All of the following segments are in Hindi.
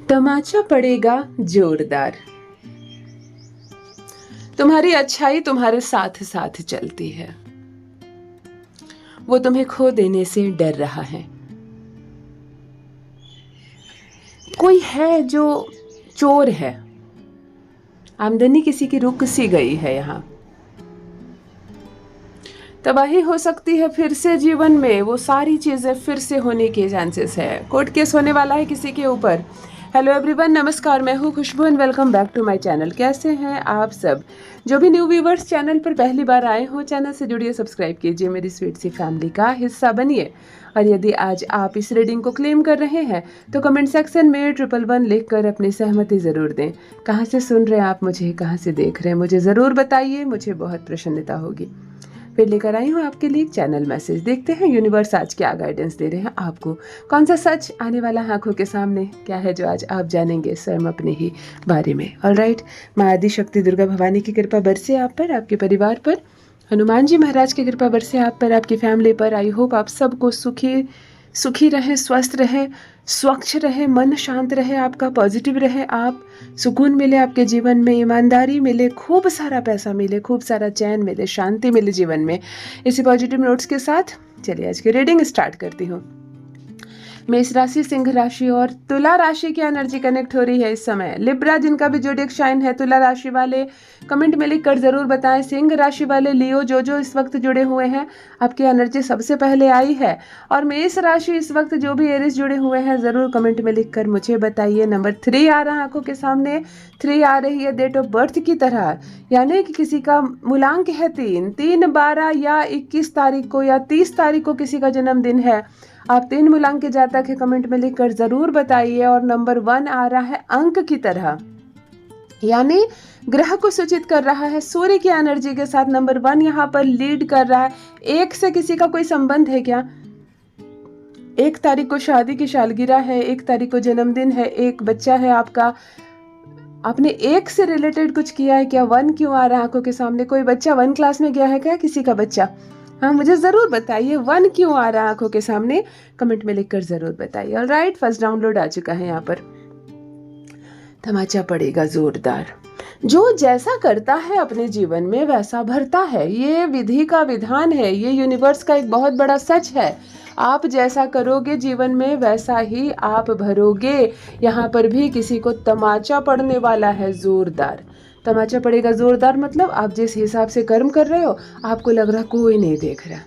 तमाचा पड़ेगा जोरदार। तुम्हारी अच्छाई तुम्हारे साथ साथ चलती है, वो तुम्हें खो देने से डर रहा है। कोई है जो चोर है, आमदनी किसी की रुक सी गई है, यहाँ तबाही हो सकती है फिर से जीवन में, वो सारी चीजें फिर से होने के चांसेस है। कोर्ट केस होने वाला है किसी के ऊपर। हेलो एवरीवन, नमस्कार, मैं हूँ Khushboo and welcome back to my channel. कैसे हैं आप सब? जो भी न्यू व्यूवर्स चैनल पर पहली बार आए हो, चैनल से जुड़िए, सब्सक्राइब कीजिए, मेरी स्वीट सी फैमिली का हिस्सा बनिए। और यदि आज आप इस रीडिंग को क्लेम कर रहे हैं तो कमेंट सेक्शन में 111 लिखकर अपनी सहमति ज़रूर दें। कहाँ से सुन रहे हैं आप मुझे, कहाँ से देख रहे हैं, मुझे ज़रूर बताइए, मुझे बहुत प्रसन्नता होगी। फिर लेकर आई हूँ आपके लिए चैनल मैसेज। देखते हैं यूनिवर्स आज क्या गाइडेंस दे रहे हैं आपको। कौन सा सच आने वाला है आंखों के सामने, क्या है जो आज आप जानेंगे स्वयं अपने ही बारे में। ऑलराइट, माँ आदि शक्ति दुर्गा भवानी की कृपा बरसे आप पर, आपके परिवार पर। हनुमान जी महाराज की कृपा बरसे आप पर, आपकी फैमिली पर। आई होप आप सबको सुखी रहे, स्वस्थ रहे, स्वच्छ रहे, मन शांत रहे, आपका पॉजिटिव रहे, आप सुकून मिले आपके जीवन में, ईमानदारी मिले, खूब सारा पैसा मिले, खूब सारा चैन मिले, शांति मिले जीवन में। इसी पॉजिटिव नोट्स के साथ चलिए आज की रीडिंग स्टार्ट करती हूँ। मेष राशि, सिंह राशि और तुला राशि की एनर्जी कनेक्ट हो रही है इस समय। लिब्रा जिनका भी जोडिक साइन है, तुला राशि वाले कमेंट में लिखकर जरूर बताएं। सिंह राशि वाले लियो जो इस वक्त जुड़े हुए हैं, आपकी एनर्जी सबसे पहले आई है। और मेष राशि इस वक्त जो भी एरिस जुड़े हुए हैं, जरूर कमेंट में लिखकर मुझे बताइए। नंबर 3 आ रहा है आंखों के सामने, 3 आ रही है डेट ऑफ बर्थ की तरह, यानी कि किसी का मूलांक है 3, 12 या 21 तारीख को या 30 तारीख को किसी का जन्मदिन है। आप 3 मूलांक के जातक है, कमेंट में लिखकर जरूर बताइए। और नंबर 1 आ रहा है अंक की तरह, यानी ग्रह को सूचित कर रहा है सूर्य की एनर्जी के साथ। नंबर 1 यहाँ पर लीड कर रहा है। 1 से किसी का कोई संबंध है क्या? 1 तारीख को शादी की सालगिरह है, 1 तारीख को जन्मदिन है, 1 बच्चा है आपका। आपने 1 से रिलेटेड कुछ किया है क्या? 1 क्यों आ रहा है आंखों के सामने? कोई बच्चा 1 क्लास में गया है क्या किसी का बच्चा? हाँ, मुझे ज़रूर बताइए 1 क्यों आ रहा है आंखों के सामने, कमेंट में लिखकर ज़रूर बताइए। ऑलराइट, फर्स्ट डाउनलोड आ चुका है यहाँ पर। तमाचा पड़ेगा जोरदार। जो जैसा करता है अपने जीवन में वैसा भरता है, ये विधि का विधान है, ये यूनिवर्स का एक बहुत बड़ा सच है। आप जैसा करोगे जीवन में वैसा ही आप भरोगे। यहाँ पर भी किसी को तमाचा पड़ने वाला है जोरदार। तमाचा पड़ेगा जोरदार मतलब आप जिस हिसाब से कर्म कर रहे हो, आपको लग रहा कोई नहीं देख रहा।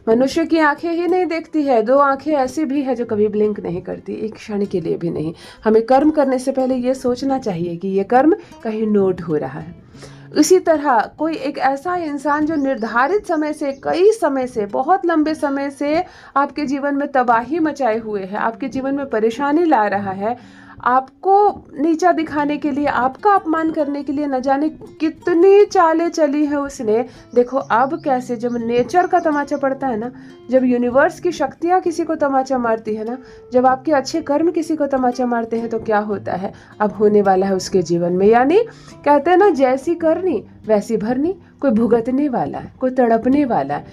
मनुष्य की आंखें ही नहीं देखती है, 2 आंखें ऐसी भी है जो कभी ब्लिंक नहीं करती, एक क्षण के लिए भी नहीं। हमें कर्म करने से पहले ये सोचना चाहिए कि ये कर्म कहीं नोट हो रहा है। इसी तरह कोई एक ऐसा इंसान जो निर्धारित समय से, कई समय से, बहुत लंबे समय से आपके जीवन में तबाही मचाए हुए है, आपके जीवन में परेशानी ला रहा है, आपको नीचा दिखाने के लिए, आपका अपमान करने के लिए न जाने कितनी चालें चली है उसने। देखो अब कैसे, जब नेचर का तमाचा पड़ता है ना, जब यूनिवर्स की शक्तियाँ किसी को तमाचा मारती है ना, जब आपके अच्छे कर्म किसी को तमाचा मारते हैं, तो क्या होता है, अब होने वाला है उसके जीवन में। यानी कहते हैं ना, जैसी करनी वैसी भरनी। कोई भुगतने वाला है, कोई तड़पने वाला है,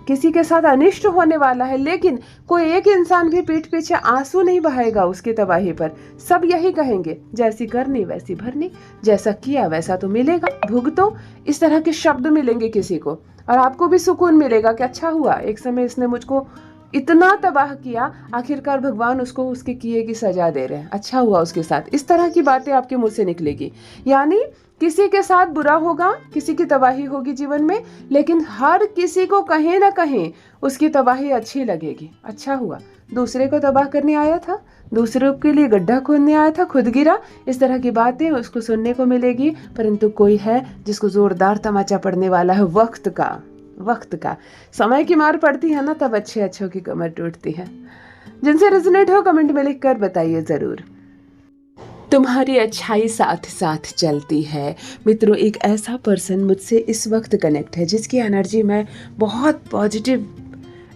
किसी के साथ अनिष्ट होने वाला है, लेकिन कोई एक इंसान भी पीठ पीछे आंसू नहीं बहाएगा उसकी तबाही पर। सब यही कहेंगे, जैसी करनी वैसी भरनी, जैसा किया वैसा तो मिलेगा, भुगतो। इस तरह के शब्द मिलेंगे किसी को, और आपको भी सुकून मिलेगा कि अच्छा हुआ, एक समय इसने मुझको इतना तबाह किया, आखिरकार भगवान उसको उसके किए की सजा दे रहे हैं, अच्छा हुआ उसके साथ। इस तरह की बातें आपके मुंह से निकलेगी। यानी किसी के साथ बुरा होगा, किसी की तबाही होगी जीवन में, लेकिन हर किसी को कहीं ना कहीं उसकी तबाही अच्छी लगेगी। अच्छा हुआ, दूसरे को तबाह करने आया था, दूसरों के लिए गड्ढा खोदने आया था, खुद गिरा। इस तरह की बातें उसको सुनने को मिलेगी। परंतु कोई है जिसको जोरदार तमाचा पड़ने वाला है, वक्त का समय की मार पड़ती है ना, तब अच्छों की कमर टूटती है। जिनसे रेजोनेट हो कमेंट में लिखकर बताइए जरूर। तुम्हारी अच्छाई साथ साथ चलती है। मित्रों, एक ऐसा पर्सन मुझसे इस वक्त कनेक्ट है जिसकी एनर्जी मैं बहुत पॉजिटिव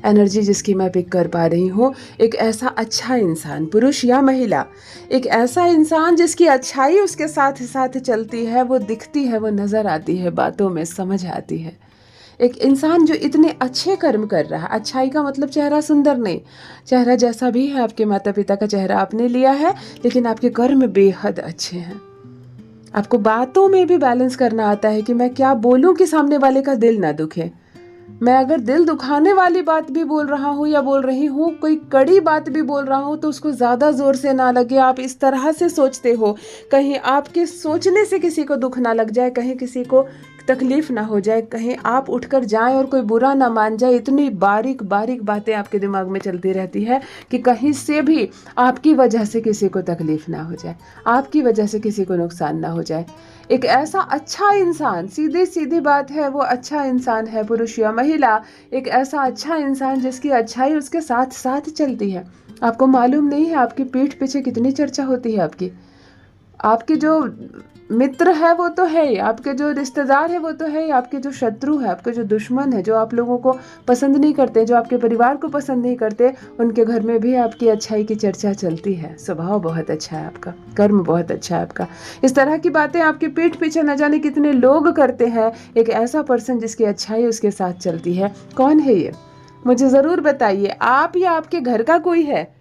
एनर्जी जिसकी मैं पिक कर पा रही हूँ। एक ऐसा अच्छा इंसान, पुरुष या महिला, एक ऐसा इंसान जिसकी अच्छाई उसके साथ साथ चलती है, वो दिखती है, वो नज़र आती है, बातों में समझ आती है। एक इंसान जो इतने अच्छे कर्म कर रहा है, अच्छाई का मतलब चेहरा सुंदर नहीं, चेहरा जैसा भी है, आपके माता पिता का चेहरा आपने लिया है, लेकिन आपके कर्म बेहद अच्छे हैं। आपको बातों में भी बैलेंस करना आता है कि मैं क्या बोलूं कि सामने वाले का दिल ना दुखे। मैं अगर दिल दुखाने वाली बात भी बोल रहा हूँ या बोल रही हूँ, कोई कड़ी बात भी बोल रहा हूँ, तो उसको ज़्यादा ज़ोर से ना लगे। आप इस तरह से सोचते हो, कहीं आपके सोचने से किसी को दुख ना लग जाए, कहीं किसी को तकलीफ ना हो जाए, कहीं आप उठकर जाएं और कोई बुरा ना मान जाए। इतनी बारीक बारीक बातें आपके दिमाग में चलती रहती है कि कहीं से भी आपकी वजह से किसी को तकलीफ ना हो जाए, आपकी वजह से किसी को नुकसान ना हो जाए। एक ऐसा अच्छा इंसान, सीधी सीधी बात है, वो अच्छा इंसान है, पुरुष या महिला, एक ऐसा अच्छा इंसान जिसकी अच्छाई उसके साथ साथ चलती है। आपको मालूम नहीं है आपकी पीठ पीछे कितनी चर्चा होती है। आपके जो मित्र है वो तो है ही, आपके जो रिश्तेदार है वो तो है ही, आपके जो शत्रु है, आपके जो दुश्मन है, जो आप लोगों को पसंद नहीं करते, जो आपके परिवार को पसंद नहीं करते, उनके घर में भी आपकी अच्छाई की चर्चा चलती है। स्वभाव बहुत अच्छा है आपका, कर्म बहुत अच्छा है आपका। इस तरह की बातें आपके पीठ पीछे न जाने कितने लोग करते हैं। एक ऐसा पर्सन जिसकी अच्छाई उसके साथ चलती है, कौन है ये? मुझे ज़रूर बताइए। आप या आपके घर का कोई है?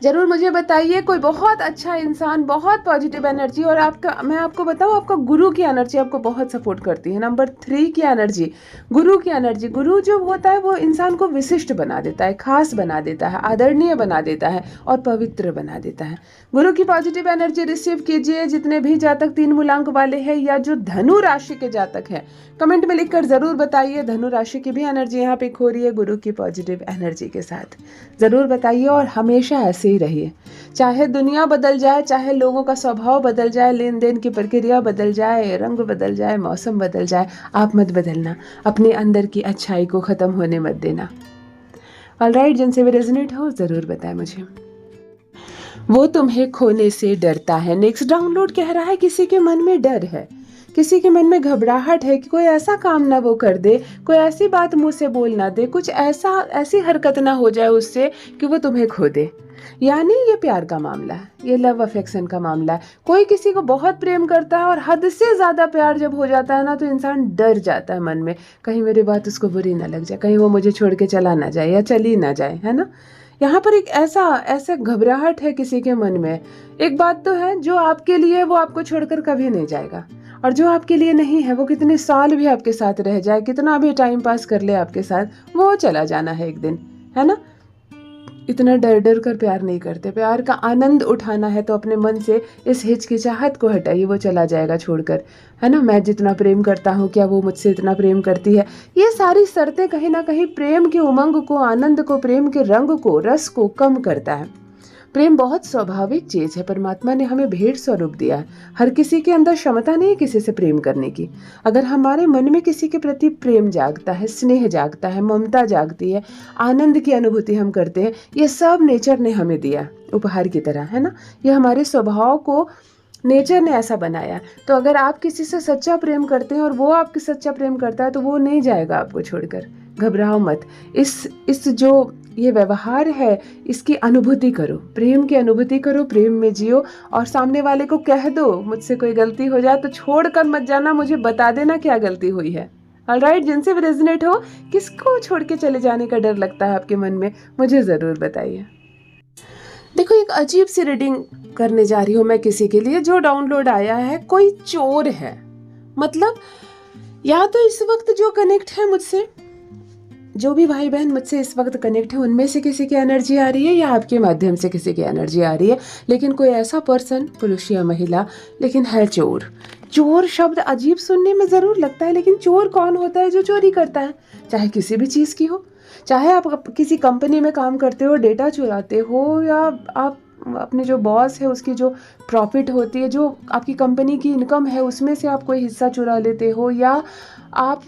जरूर मुझे बताइए। कोई बहुत अच्छा इंसान, बहुत पॉजिटिव एनर्जी, और आपका, मैं आपको बताऊं, आपका गुरु की एनर्जी आपको बहुत सपोर्ट करती है। नंबर 3 की एनर्जी, गुरु की एनर्जी। गुरु जो होता है वो इंसान को विशिष्ट बना देता है, खास बना देता है, आदरणीय बना देता है और पवित्र बना देता है। गुरु की पॉजिटिव एनर्जी रिसीव कीजिए। जितने भी जातक 3 मूलांक वाले हैं या जो धनु राशि के जातक हैं, कमेंट में लिखकर जरूर बताइए। धनु राशि की भी एनर्जी यहाँ पे खो रही है गुरु की पॉजिटिव एनर्जी के साथ, जरूर बताइए। और हमेशा ऐसे ही रहिए, चाहे दुनिया बदल जाए, चाहे लोगों का स्वभाव बदल जाए, लेन देन की प्रक्रिया बदल जाए, रंग बदल जाए, मौसम बदल जाए, आप मत बदलना। अपने अंदर की अच्छाई को खत्म होने मत देना। ऑलराइट, जिनसे भी रेजोनेट हो जरूर बताएं मुझे। वो तुम्हें खोने से डरता है। नेक्स्ट डाउनलोड कह रहा है किसी के मन में डर है, किसी के मन में घबराहट है कि कोई ऐसा काम ना वो कर दे, कोई ऐसी बात मुंह से बोल ना दे, कुछ ऐसी हरकत ना हो जाए उससे कि वो तुम्हें खो दे। यानी ये प्यार का मामला है, ये लव अफेक्शन का मामला है। कोई किसी को बहुत प्रेम करता है और हद से ज़्यादा प्यार जब हो जाता है ना, तो इंसान डर जाता है मन में, कहीं मेरी बात उसको बुरी ना लग जाए, कहीं वो मुझे छोड़ के चला ना जाए या चली ना जाए, है ना। यहाँ पर एक ऐसा घबराहट है किसी के मन में। एक बात तो है, जो आपके लिए वो आपको छोड़कर कभी नहीं जाएगा, और जो आपके लिए नहीं है वो कितने साल भी आपके साथ रह जाए, कितना भी टाइम पास कर ले आपके साथ, वो चला जाना है एक दिन, है ना। इतना डर डर कर प्यार नहीं करते। प्यार का आनंद उठाना है तो अपने मन से इस हिचकिचाहट को हटाइए, वो चला जाएगा छोड़कर, है ना। मैं जितना प्रेम करता हूँ, क्या वो मुझसे इतना प्रेम करती है? ये सारी शर्तें कहीं ना कहीं प्रेम के उमंग को, आनंद को, प्रेम के रंग को, रस को कम करता है। प्रेम बहुत स्वाभाविक चीज है, परमात्मा ने हमें भेंट स्वरूप दिया है। हर किसी के अंदर क्षमता नहीं है किसी से प्रेम करने की। अगर हमारे मन में किसी के प्रति प्रेम जागता है, स्नेह जागता है, ममता जागती है, आनंद की अनुभूति हम करते हैं, ये सब नेचर ने हमें दिया उपहार की तरह, है ना। ये हमारे स्वभाव को नेचर ने ऐसा बनाया। तो अगर आप किसी से सच्चा प्रेम करते हैं और वो आपके सच्चा प्रेम करता है, तो वो नहीं जाएगा आपको छोड़कर। घबराओ मत। इस जो ये व्यवहार है, इसकी अनुभूति करो, प्रेम की अनुभूति करो, प्रेम में जियो, और सामने वाले को कह दो, मुझसे कोई गलती हो जाए तो छोड़कर मत जाना, मुझे बता देना क्या गलती हुई है। ऑलराइट, जिनसे भी रेजोनेट हो, किसको छोड़ के चले जाने का डर लगता है आपके मन में, मुझे ज़रूर बताइए। देखो, एक अजीब सी रीडिंग करने जा रही हूँ मैं किसी के लिए। जो डाउनलोड आया है, कोई चोर है। मतलब या तो इस वक्त जो कनेक्ट है मुझसे, जो भी भाई बहन मुझसे इस वक्त कनेक्ट है, उनमें से किसी की एनर्जी आ रही है या आपके माध्यम से किसी की एनर्जी आ रही है, लेकिन कोई ऐसा पर्सन, पुरुष या महिला, लेकिन है चोर। चोर शब्द अजीब सुनने में ज़रूर लगता है, लेकिन चोर कौन होता है? जो चोरी करता है, चाहे किसी भी चीज़ की हो। चाहे आप किसी कंपनी में काम करते हो, डेटा चुराते हो, या आप अपने जो बॉस है उसकी जो प्रॉफिट होती है, जो आपकी कंपनी की इनकम है, उसमें से आप कोई हिस्सा चुरा लेते हो, या आप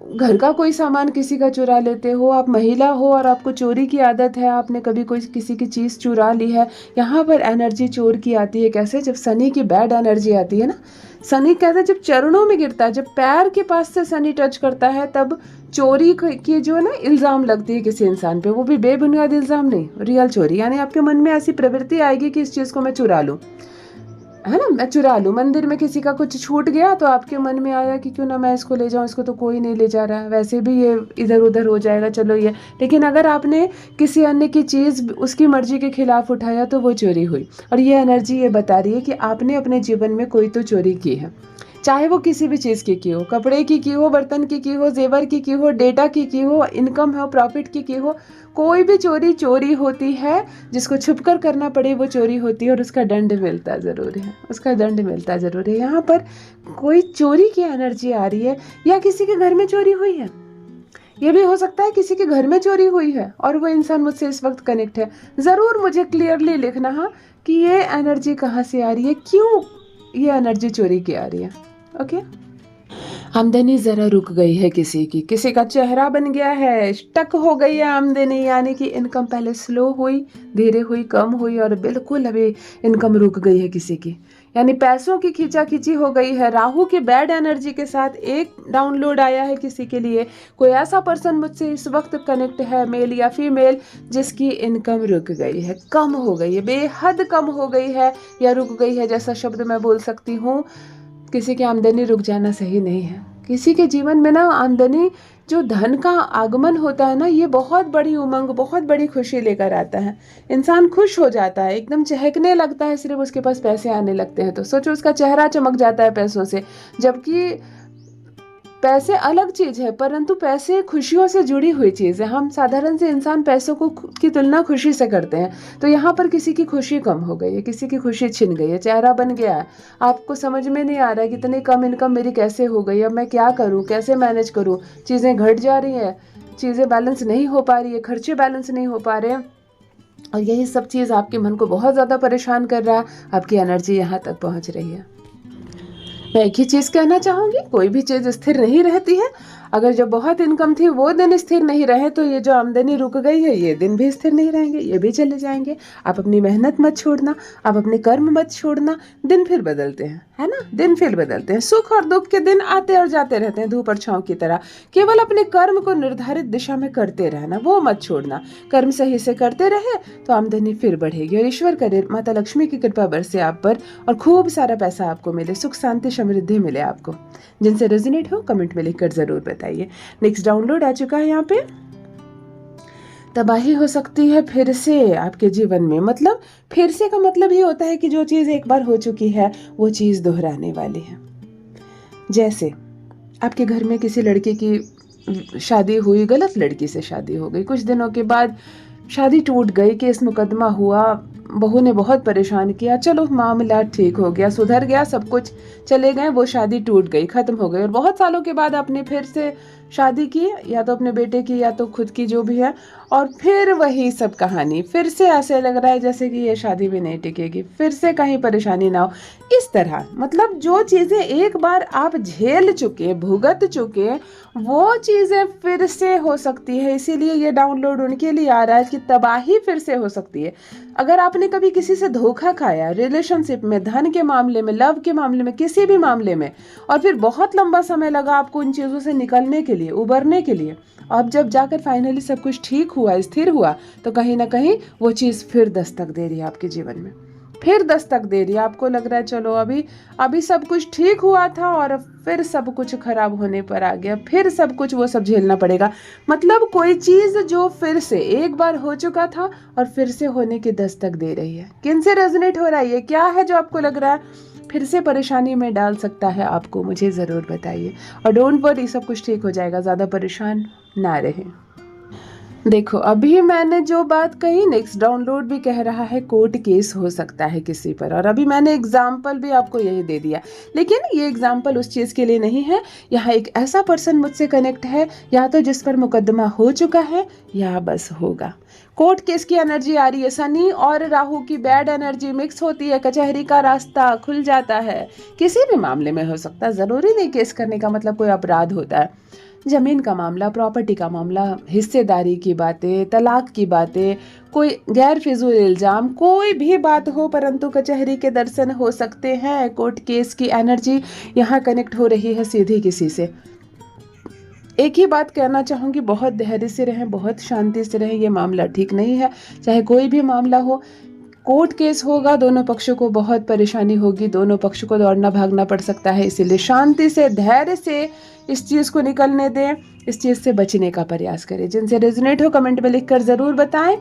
घर का कोई सामान किसी का चुरा लेते हो, आप महिला हो और आपको चोरी की आदत है, आपने कभी कोई किसी की चीज़ चुरा ली है, यहाँ पर एनर्जी चोर की आती है। कैसे? जब शनि की बैड एनर्जी आती है ना, शनि कहते हैं जब चरणों में गिरता है, जब पैर के पास से शनि टच करता है, तब चोरी की जो ना इल्ज़ाम लगती है किसी इंसान पे, वो भी बेबुनियाद इल्ज़ाम नहीं, रियल चोरी। यानी आपके मन में ऐसी प्रवृत्ति आएगी कि इस चीज़ को मैं चुरा लूँ। है ना, मैं चुरा लूँ। मंदिर में किसी का कुछ छूट गया तो आपके मन में आया कि क्यों ना मैं इसको ले जाऊँ, इसको तो कोई नहीं ले जा रहा है, वैसे भी ये इधर उधर हो जाएगा, चलो ये। लेकिन अगर आपने किसी अन्य की चीज़ उसकी मर्जी के खिलाफ उठाया तो वो चोरी हुई। और ये एनर्जी ये बता रही है कि आपने अपने जीवन में कोई तो चोरी की है, चाहे वो किसी भी चीज़ की हो, कपड़े की हो, बर्तन की हो, जेवर की हो, डेटा की हो, इनकम हो, प्रॉफिट की हो। कोई भी चोरी होती है, जिसको छुप कर करना पड़े वो चोरी होती है, और उसका दंड मिलता ज़रूर है, उसका दंड मिलता ज़रूर है। यहाँ पर कोई चोरी की एनर्जी आ रही है, या किसी के घर में चोरी हुई है। ये भी हो सकता है किसी के घर में चोरी हुई है और वो इंसान मुझसे इस वक्त कनेक्ट है। ज़रूर मुझे क्लियरली लिखना है कि ये एनर्जी कहाँ से आ रही है, क्यों ये एनर्जी चोरी की आ रही है। ओके, आमदनी ज़रा रुक गई है किसी का चेहरा बन गया है, स्टक हो गई है आमदनी, यानी कि इनकम पहले स्लो हुई, धीरे हुई, कम हुई, और बिल्कुल अभी इनकम रुक गई है किसी की, यानी पैसों की खींचाखींची हो गई है। राहु की बैड एनर्जी के साथ एक डाउनलोड आया है किसी के लिए। कोई ऐसा पर्सन मुझसे इस वक्त कनेक्ट है, मेल या फीमेल, जिसकी इनकम रुक गई है, कम हो गई है, बेहद कम हो गई है, या रुक गई है जैसा शब्द मैं बोल सकती हूँ। किसी की आमदनी रुक जाना सही नहीं है। किसी के जीवन में ना आमदनी, जो धन का आगमन होता है ना, ये बहुत बड़ी उमंग, बहुत बड़ी खुशी लेकर आता है। इंसान खुश हो जाता है, एकदम चहकने लगता है सिर्फ उसके पास पैसे आने लगते हैं तो। सोचो, उसका चेहरा चमक जाता है पैसों से। जबकि पैसे अलग चीज़ है, परंतु पैसे खुशियों से जुड़ी हुई चीज़ है। हम साधारण से इंसान पैसों को की तुलना खुशी से करते हैं। तो यहाँ पर किसी की खुशी कम हो गई है, किसी की खुशी छिन गई है, चेहरा बन गया है। आपको समझ में नहीं आ रहा है कि इतनी कम इनकम मेरी कैसे हो गई, अब मैं क्या करूँ, कैसे मैनेज करूँ। चीज़ें घट जा रही हैं, चीज़ें बैलेंस नहीं हो पा रही है, खर्चे बैलेंस नहीं हो पा रहे हैं, और यही सब चीज़ आपके मन को बहुत ज़्यादा परेशान कर रहा है। आपकी एनर्जी यहाँ तक पहुँच रही है। मैं एक ही चीज़ कहना चाहूँगी, कोई भी चीज़ स्थिर नहीं रहती है। अगर जब बहुत इनकम थी वो दिन स्थिर नहीं रहे, तो ये जो आमदनी रुक गई है ये दिन भी स्थिर नहीं रहेंगे, ये भी चले जाएंगे। आप अपनी मेहनत मत छोड़ना, आप अपने कर्म मत छोड़ना। दिन फिर बदलते हैं, है ना, दिन फिर बदलते हैं। सुख और दुख के दिन आते और जाते रहते हैं, धूप और छाँव की तरह। केवल अपने कर्म को निर्धारित दिशा में करते रहना, वो मत छोड़ना। कर्म सही से करते रहे तो आमदनी फिर बढ़ेगी, और ईश्वर करे माता लक्ष्मी की कृपा बरसे आप पर, और खूब सारा पैसा आपको मिले, सुख शांति समृद्धि मिले आपको। जिनसे रेजोनेट हो कमेंट में लिखकर जरूर बताइए। नेक्स्ट डाउनलोड आ चुका है यहाँ पे। तबाही हो सकती है फिर से आपके जीवन में। मतलब फिर से का मतलब ये होता है कि जो चीज़ एक बार हो चुकी है वो चीज़ दोहराने वाली है। जैसे आपके घर में किसी लड़के की शादी हुई, गलत लड़की से शादी हो गई, कुछ दिनों के बाद शादी टूट गई, केस मुकदमा हुआ, बहू ने बहुत परेशान किया, चलो मामला ठीक हो गया, सुधर गया, सब कुछ चले गए, वो शादी टूट गई, खत्म हो गई। और बहुत सालों के बाद आपने फिर से शादी की, या तो अपने बेटे की या तो खुद की, जो भी है, और फिर वही सब कहानी, फिर से ऐसे लग रहा है जैसे कि ये शादी भी नहीं टिकेगी, फिर से कहीं परेशानी ना हो। इस तरह मतलब जो चीज़ें एक बार आप झेल चुके, भुगत चुके, वो चीज़ें फिर से हो सकती है। इसीलिए ये डाउनलोड उनके लिए आ रहा है कि तबाही फिर से हो सकती है। अगर आपने कभी किसी से धोखा खाया, रिलेशनशिप में, धन के मामले में, लव के मामले में, किसी भी मामले में, और फिर बहुत लंबा समय लगा आपको उन चीज़ों से निकलने के लिए, उबरने के लिए, अब जब जाकर फाइनली सब कुछ ठीक हुआ, स्थिर हुआ, तो कहीं ना कहीं वो चीज़ फिर दस्तक दे रही है आपके जीवन में, फिर दस्तक दे रही है। आपको लग रहा है चलो अभी सब कुछ ठीक हुआ था और फिर सब कुछ खराब होने पर आ गया, फिर सब कुछ वो सब झेलना पड़ेगा। मतलब कोई चीज़ जो फिर से एक बार हो चुका था और फिर से होने की दस्तक दे रही है। किन से रेजोनेट हो रहा है, ये क्या है जो आपको लग रहा है फिर से परेशानी में डाल सकता है आपको, मुझे ज़रूर बताइए। और डोंट वरी, सब कुछ ठीक हो जाएगा, ज़्यादा परेशान ना रहें। देखो, अभी मैंने जो बात कही, नेक्स्ट डाउनलोड भी कह रहा है कोर्ट केस हो सकता है किसी पर, और अभी मैंने एग्जाम्पल भी आपको यही दे दिया। लेकिन ये एग्जाम्पल उस चीज़ के लिए नहीं है। यहाँ एक ऐसा पर्सन मुझसे कनेक्ट है, या तो जिस पर मुकदमा हो चुका है या बस होगा। कोर्ट केस की एनर्जी आ रही है, शनि और राहु की बैड एनर्जी मिक्स होती है, कचहरी का रास्ता खुल जाता है। किसी भी मामले में हो सकता है, ज़रूरी नहीं केस करने का मतलब कोई अपराध होता है। ज़मीन का मामला, प्रॉपर्टी का मामला, हिस्सेदारी की बातें, तलाक की बातें, कोई गैर फिजूल इल्ज़ाम, कोई भी बात हो, परंतु कचहरी के दर्शन हो सकते हैं। कोर्ट केस की एनर्जी यहाँ कनेक्ट हो रही है सीधी किसी से। एक ही बात कहना चाहूँगी, बहुत धैर्य से रहें, बहुत शांति से रहें। ये मामला ठीक नहीं है, चाहे कोई भी मामला हो। कोर्ट केस होगा, दोनों पक्षों को बहुत परेशानी होगी, दोनों पक्षों को दौड़ना भागना पड़ सकता है। इसीलिए शांति से, धैर्य से इस चीज़ को निकलने दें, इस चीज़ से बचने का प्रयास करें। जिनसे रेजोनेट हो कमेंट में लिखकर ज़रूर बताएं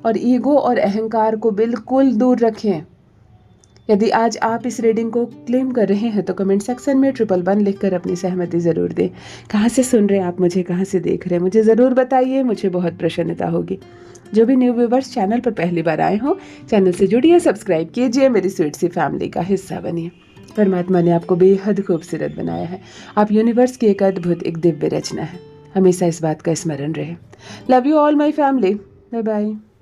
और ईगो और अहंकार को बिल्कुल दूर रखें। यदि आज आप इस रीडिंग को क्लेम कर रहे हैं तो कमेंट सेक्शन में 111 लिखकर अपनी सहमति ज़रूर दें। कहाँ से सुन रहे हैं आप मुझे, कहाँ से देख रहे हैं, मुझे ज़रूर बताइए, मुझे बहुत प्रसन्नता होगी। जो भी न्यू व्यूवर्स चैनल पर पहली बार आए हो, चैनल से जुड़िए, सब्सक्राइब कीजिए, मेरी स्वीट सी फैमिली का हिस्सा बनिए। परमात्मा ने आपको बेहद खूबसूरत बनाया है। आप यूनिवर्स की एक अद्भुत, एक दिव्य रचना है। हमेशा इस बात का स्मरण रहे। Love you all my family. Bye bye.